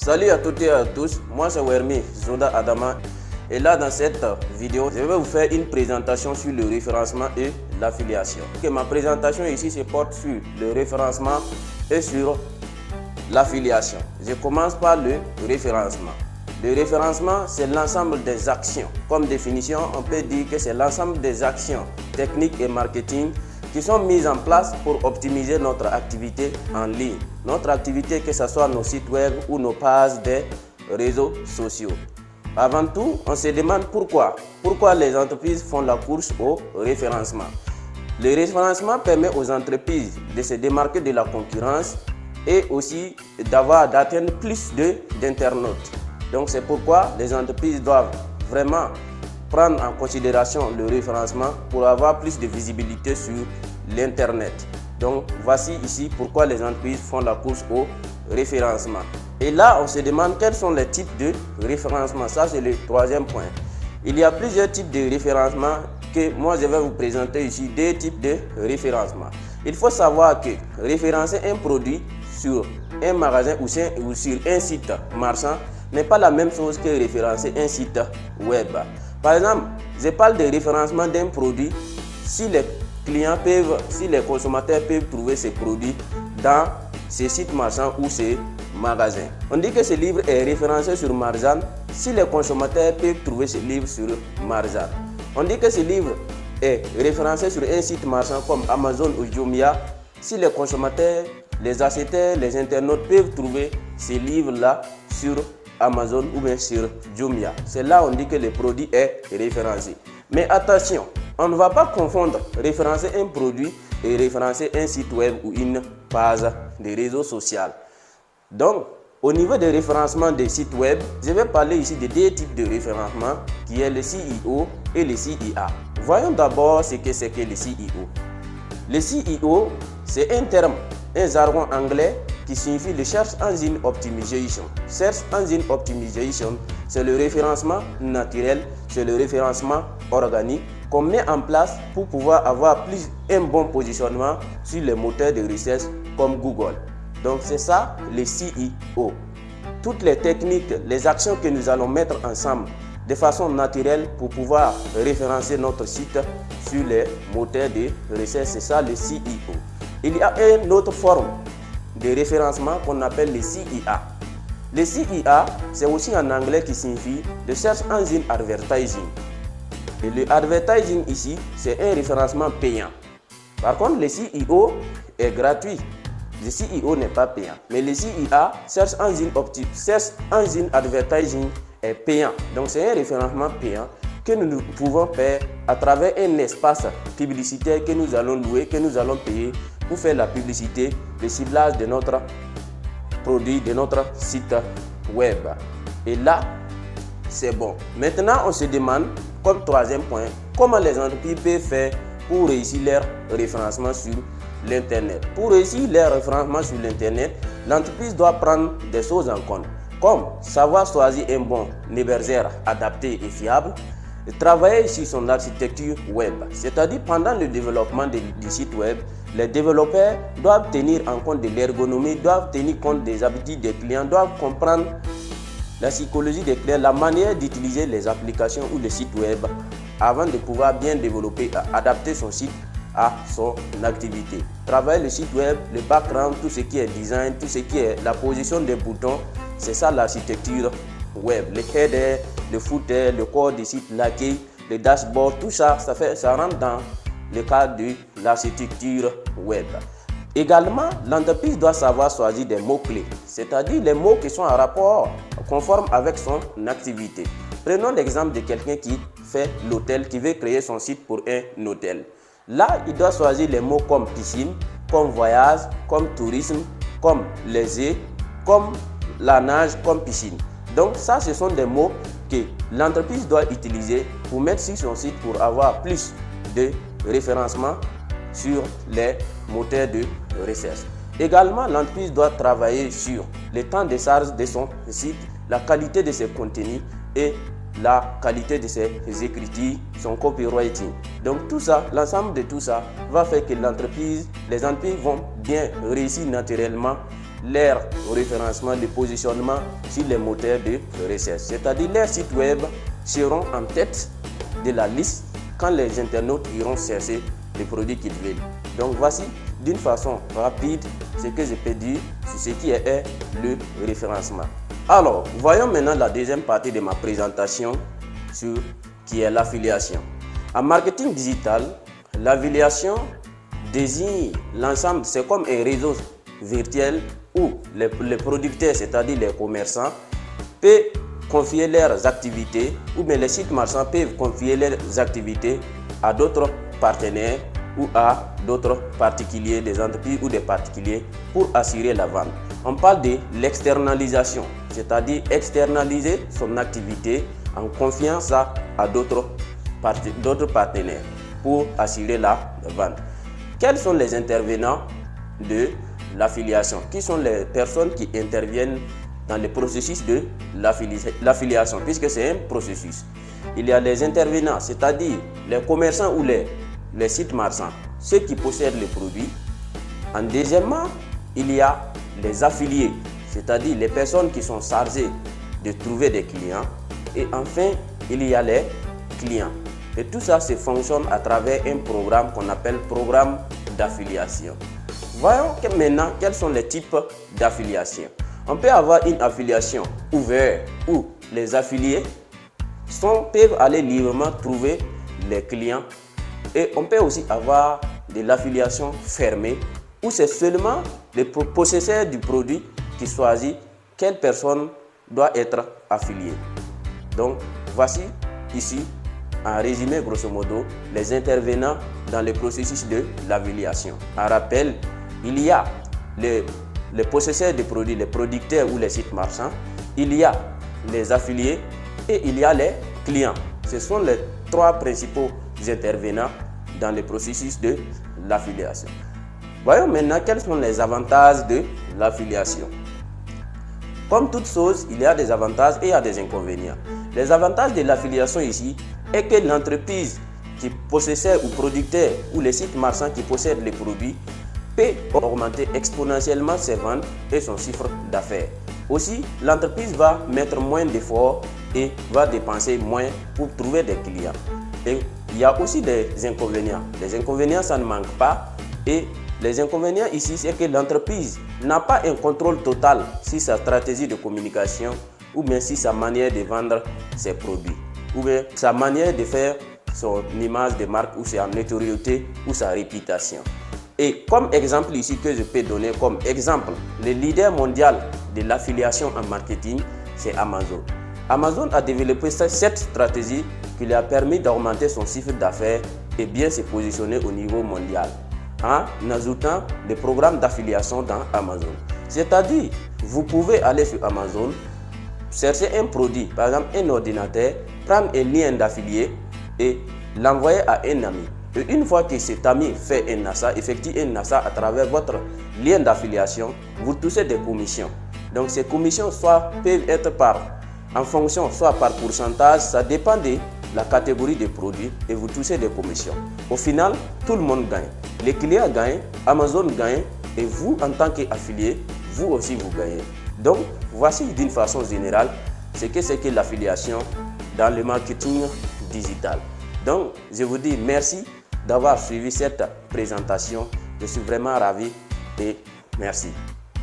Salut à toutes et à tous, moi c'est Wermi Zoda Adama et là dans cette vidéo, je vais vous faire une présentation sur le référencement et l'affiliation. Ma présentation ici se porte sur le référencement et sur l'affiliation. Je commence par le référencement. Le référencement, c'est l'ensemble des actions. Comme définition, on peut dire que c'est l'ensemble des actions techniques et marketing qui sont mises en place pour optimiser notre activité en ligne. Notre activité, que ce soit nos sites web ou nos pages des réseaux sociaux. Avant tout, on se demande pourquoi. Pourquoi les entreprises font la course au référencement. Le référencement permet aux entreprises de se démarquer de la concurrence et aussi d'atteindre plus d'internautes. Donc c'est pourquoi les entreprises doivent vraiment prendre en considération le référencement pour avoir plus de visibilité sur l'internet. Donc voici ici pourquoi les entreprises font la course au référencement. Et là on se demande quels sont les types de référencement. Ça c'est le troisième point. Il y a plusieurs types de référencement que moi je vais vous présenter ici, deux types de référencement. Il faut savoir que référencer un produit sur un magasin ou sur un site marchand n'est pas la même chose que référencer un site web. Par exemple, je parle de référencement d'un produit si les consommateurs peuvent trouver ces produits dans ces sites marchands ou ces magasins. On dit que ce livre est référencé sur Marzan si les consommateurs peuvent trouver ce livre sur Marzan. On dit que ce livre est référencé sur un site marchand comme Amazon ou Jumia si les consommateurs, les acheteurs, les internautes peuvent trouver ces livres-là sur Amazon ou bien sur Jumia. C'est là où on dit que le produit est référencé. Mais attention, on ne va pas confondre référencer un produit et référencer un site web ou une page de réseau social. Donc, au niveau des référencements des sites web, je vais parler ici de deux types de référencement qui est le SEO et le CIA. Voyons d'abord ce que c'est que le SEO. Le SEO, c'est un terme, un jargon anglais qui signifie le Search Engine Optimization. Search Engine Optimization, c'est le référencement naturel, c'est le référencement organique qu'on met en place pour pouvoir avoir un bon positionnement sur les moteurs de recherche comme Google. Donc c'est ça le SEO. Toutes les techniques, les actions que nous allons mettre ensemble de façon naturelle pour pouvoir référencer notre site sur les moteurs de recherche, c'est ça le SEO. Il y a une autre forme de référencement qu'on appelle le CIA. Le CIA, c'est aussi en anglais qui signifie le Search Engine Advertising. Et le advertising ici, c'est un référencement payant. Par contre, le SEO est gratuit. Le SEO n'est pas payant. Mais le CIA, Search Engine Advertising, est payant. Donc c'est un référencement payant que nous pouvons faire à travers un espace publicitaire que nous allons louer, que nous allons payer pour faire la publicité, le ciblage de notre produit, de notre site web. Et là, c'est bon. Maintenant, on se demande, comme troisième point, comment les entreprises peuvent faire pour réussir leur référencement sur l'Internet. Pour réussir leur référencement sur l'Internet, l'entreprise doit prendre des choses en compte, comme savoir choisir un bon hébergeur adapté et fiable, et travailler sur son architecture web. C'est-à-dire pendant le développement du site web, les développeurs doivent tenir en compte de l'ergonomie, doivent tenir compte des habitudes des clients, doivent comprendre la psychologie des clients, la manière d'utiliser les applications ou les sites web avant de pouvoir bien développer, adapter son site à son activité. Travailler le site web, le background, tout ce qui est design, tout ce qui est la position des boutons, c'est ça l'architecture web. Les headers, le footer, le corps du site, l'accueil, le dashboard, tout ça, ça rentre dans le cadre de l'architecture web. Également, l'entreprise doit savoir choisir des mots-clés, c'est-à-dire les mots qui sont en rapport, conformes avec son activité. Prenons l'exemple de quelqu'un qui fait l'hôtel, qui veut créer son site pour un hôtel. Là, il doit choisir les mots comme piscine, comme voyage, comme tourisme, comme léger, comme la nage, comme piscine. Donc ça, ce sont des mots que l'entreprise doit utiliser pour mettre sur son site pour avoir plus de référencement sur les moteurs de recherche. Également, l'entreprise doit travailler sur le temps de charge de son site, la qualité de ses contenus et la qualité de ses écritures, son copywriting. Donc tout ça, l'ensemble de tout ça va faire que les entreprises vont bien réussir naturellement leur référencement, le positionnement sur les moteurs de recherche. C'est-à-dire leurs sites web seront en tête de la liste quand les internautes iront chercher les produits qu'ils veulent. Donc voici d'une façon rapide ce que je peux dire sur ce qui est le référencement. Alors, voyons maintenant la deuxième partie de ma présentation sur qui est l'affiliation. En marketing digital, l'affiliation désigne l'ensemble, c'est comme un réseau virtuel où les producteurs, c'est-à-dire les commerçants, peuvent confier leurs activités ou bien les sites marchands peuvent confier leurs activités à d'autres partenaires ou à d'autres particuliers, des entreprises ou des particuliers pour assurer la vente. On parle de l'externalisation, c'est-à-dire externaliser son activité en confiant ça à d'autres partenaires pour assurer la vente. Quels sont les intervenants de l'affiliation? Qui sont les personnes qui interviennent dans le processus de l'affiliation, puisque c'est un processus? Il y a les intervenants, c'est-à-dire les commerçants ou les sites marchands, ceux qui possèdent les produits. En deuxièmement, il y a les affiliés, c'est-à-dire les personnes qui sont chargées de trouver des clients. Et enfin, il y a les clients. Et tout ça se fonctionne à travers un programme qu'on appelle programme d'affiliation. Voyons maintenant quels sont les types d'affiliation. On peut avoir une affiliation ouverte où les affiliés peuvent aller librement trouver les clients. Et on peut aussi avoir de l'affiliation fermée où c'est seulement le possesseur du produit qui choisit quelle personne doit être affiliée. Donc voici ici en résumé grosso modo les intervenants dans le processus de l'affiliation. En rappel, il y a les possesseurs de produits, les producteurs ou les sites marchands, il y a les affiliés et il y a les clients. Ce sont les trois principaux intervenants dans le processus de l'affiliation. Voyons maintenant quels sont les avantages de l'affiliation. Comme toute chose, il y a des avantages et il y a des inconvénients. Les avantages de l'affiliation ici est que l'entreprise qui possède ou producteur ou les sites marchands qui possèdent les produits peut augmenter exponentiellement ses ventes et son chiffre d'affaires. Aussi, l'entreprise va mettre moins d'efforts et va dépenser moins pour trouver des clients. Et il y a aussi des inconvénients. Les inconvénients, ça ne manque pas. Et les inconvénients ici, c'est que l'entreprise n'a pas un contrôle total sur sa stratégie de communication ou bien sur sa manière de vendre ses produits ou bien sa manière de faire son image de marque ou sa notoriété ou sa réputation. Et comme exemple ici que je peux donner comme exemple, le leader mondial de l'affiliation en marketing, c'est Amazon. Amazon a développé cette stratégie qui lui a permis d'augmenter son chiffre d'affaires et bien se positionner au niveau mondial en ajoutant des programmes d'affiliation dans Amazon. C'est-à-dire, vous pouvez aller sur Amazon, chercher un produit, par exemple un ordinateur, prendre un lien d'affilié et l'envoyer à un ami. Et une fois que cet ami fait un achat, effectue un achat à travers votre lien d'affiliation, vous touchez des commissions. Donc ces commissions peuvent être en fonction, soit par pourcentage, ça dépend de la catégorie des produits et vous touchez des commissions. Au final, tout le monde gagne. Les clients gagnent, Amazon gagne et vous, en tant qu'affilié, vous aussi vous gagnez. Donc, voici d'une façon générale ce que c'est que l'affiliation dans le marketing digital. Donc, je vous dis merci d'avoir suivi cette présentation. Je suis vraiment ravi et merci.